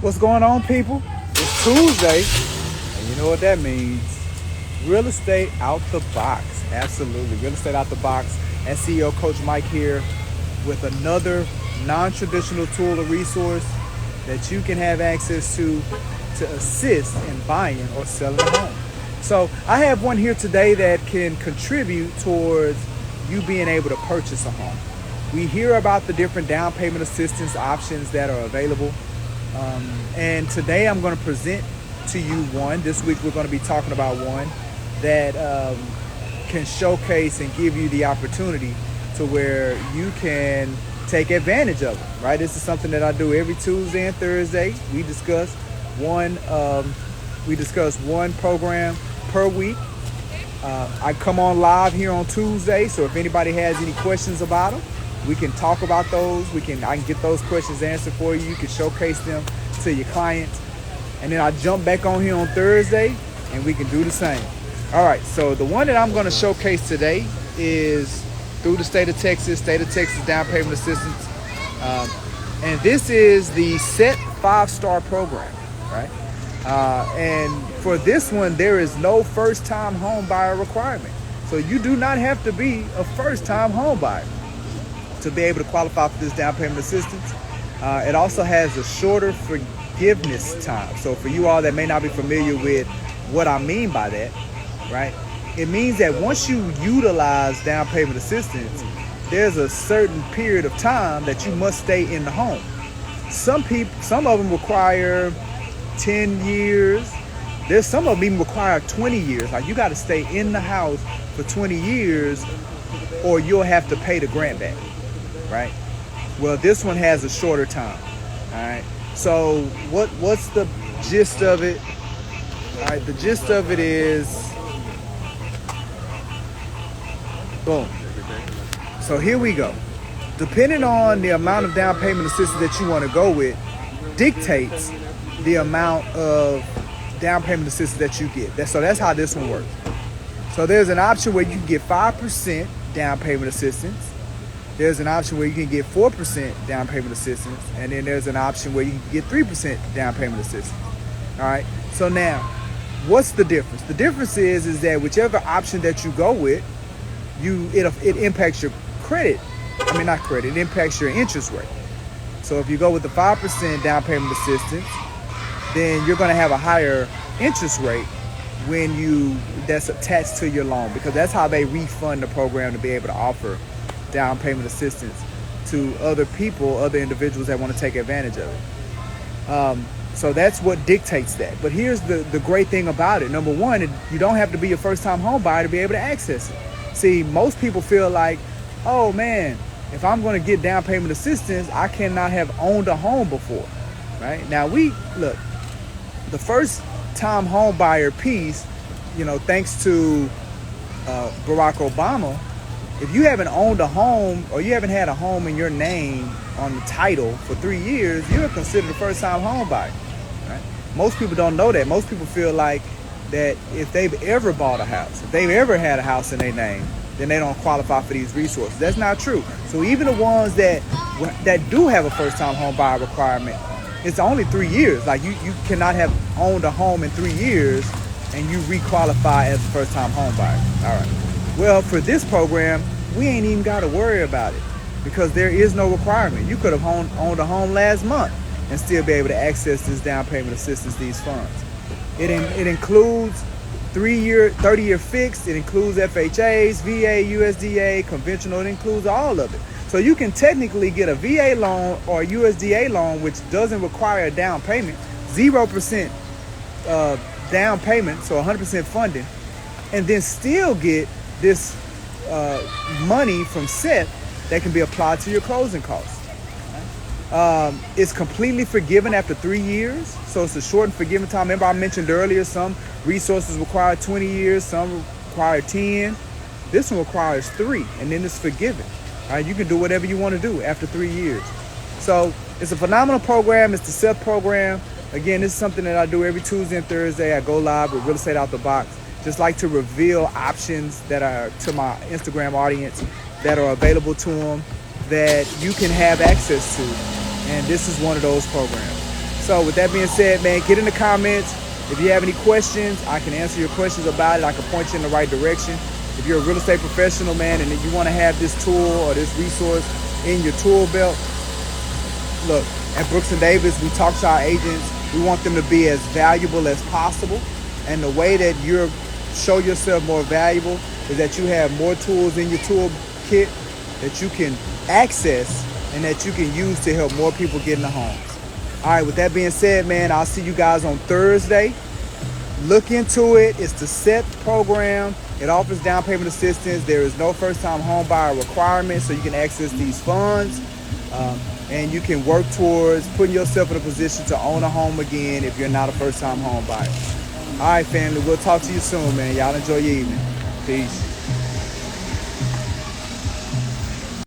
What's going on, people? It's Tuesday, and you know what that means. Real estate out the box. Absolutely. Real estate out the box. SEO Coach Mike here with another non-traditional tool or resource that you can have access to assist in buying or selling a home. So I have one here today that can contribute towards you being able to purchase a home. We hear about the different down payment assistance options that are available. And today I'm going to present to you one. This week we're going to be talking about one that can showcase and give you the opportunity to where you can take advantage of it, right? This is something that I do every Tuesday and Thursday. We discuss one program per week. I come on live here on Tuesday, so if anybody has any questions about them, we can talk about those. I can get those questions answered for you. You can showcase them to your clients. And then I jump back on here on Thursday and we can do the same. All right, so the one that I'm going to showcase today is through the state of Texas down payment assistance. And this is the SETH 5-star program, right? And for this one, there is no first-time home buyer requirement. So you do not have to be a first-time home buyer to be able to qualify for this down payment assistance. It also has a shorter forgiveness time. So for you all that may not be familiar with what I mean by that, right? It means that once you utilize down payment assistance, there's a certain period of time that you must stay in the home. Some of them require 10 years. There's some of them even require 20 years. Like you got to stay in the house for 20 years or you'll have to pay the grant back. Right? Well, this one has a shorter time. All right. So what's the gist of it? All right. The gist of it is, boom. So here we go. Depending on the amount of down payment assistance that you want to go with, dictates the amount of down payment assistance that you get. So that's how this one works. So there's an option where you can get 5% down payment assistance. There's an option where you can get 4% down payment assistance, and then there's an option where you can get 3% down payment assistance. All right. So now, what's the difference? The difference is that whichever option that you go with, it impacts your credit. I mean, not credit. It impacts your interest rate. So if you go with the 5% down payment assistance, then you're going to have a higher interest rate that's attached to your loan, because that's how they refund the program to be able to offer down payment assistance to other individuals that want to take advantage of it. So that's what dictates that. But here's the great thing about it. Number one, you don't have to be a first-time home buyer to be able to access it. See, most people feel like, oh man, if I'm going to get down payment assistance, I cannot have owned a home before, right? Now the first-time home buyer piece, thanks to Barack Obama, if you haven't owned a home or you haven't had a home in your name on the title for 3 years, you're considered a first-time home buyer, right? Most people don't know that. Most people feel like that if they've ever bought a house, if they've ever had a house in their name, then they don't qualify for these resources. That's not true. So even the ones that do have a first-time home buyer requirement, it's only 3 years. Like you cannot have owned a home in 3 years and you requalify as a first-time home buyer. All right. Well, for this program, we ain't even got to worry about it because there is no requirement. You could have owned a home last month and still be able to access this down payment assistance, these funds. It includes 30-year fixed. It includes FHAs, VA, USDA, conventional. It includes all of it. So you can technically get a VA loan or a USDA loan, which doesn't require a down payment, 0% down payment, so 100% funding, and then still get this money from SETH that can be applied to your closing costs. It's completely forgiven after 3 years, so it's a shortened forgiving time. Remember I mentioned earlier some resources require 20 years, some require 10. This one requires 3, and then it's forgiven. All right, you can do whatever you want to do after 3 years. So it's a phenomenal program. It's the SETH program. Again, this is something that I do every Tuesday and Thursday. I go live with Real Estate Out the Box. Just like to reveal options that are to my Instagram audience that are available to them that you can have access to. And this is one of those programs. So with that being said, man, get in the comments. If you have any questions, I can answer your questions about it. I can point you in the right direction. If you're a real estate professional, man, and you want to have this tool or this resource in your tool belt, look, at Brooks & Davis, we talk to our agents. We want them to be as valuable as possible. And the way that you show yourself more valuable is that you have more tools in your tool kit that you can access and that you can use to help more people get in the homes. All right, with that being said, man, I'll see you guys on Thursday. Look into it. It's the SETH program. It offers down payment assistance. There is no first-time home buyer requirement, so you can access these funds. And you can work towards putting yourself in a position to own a home again if you're not a first-time home buyer. All right, family, we'll talk to you soon, man. Y'all enjoy your evening. Peace.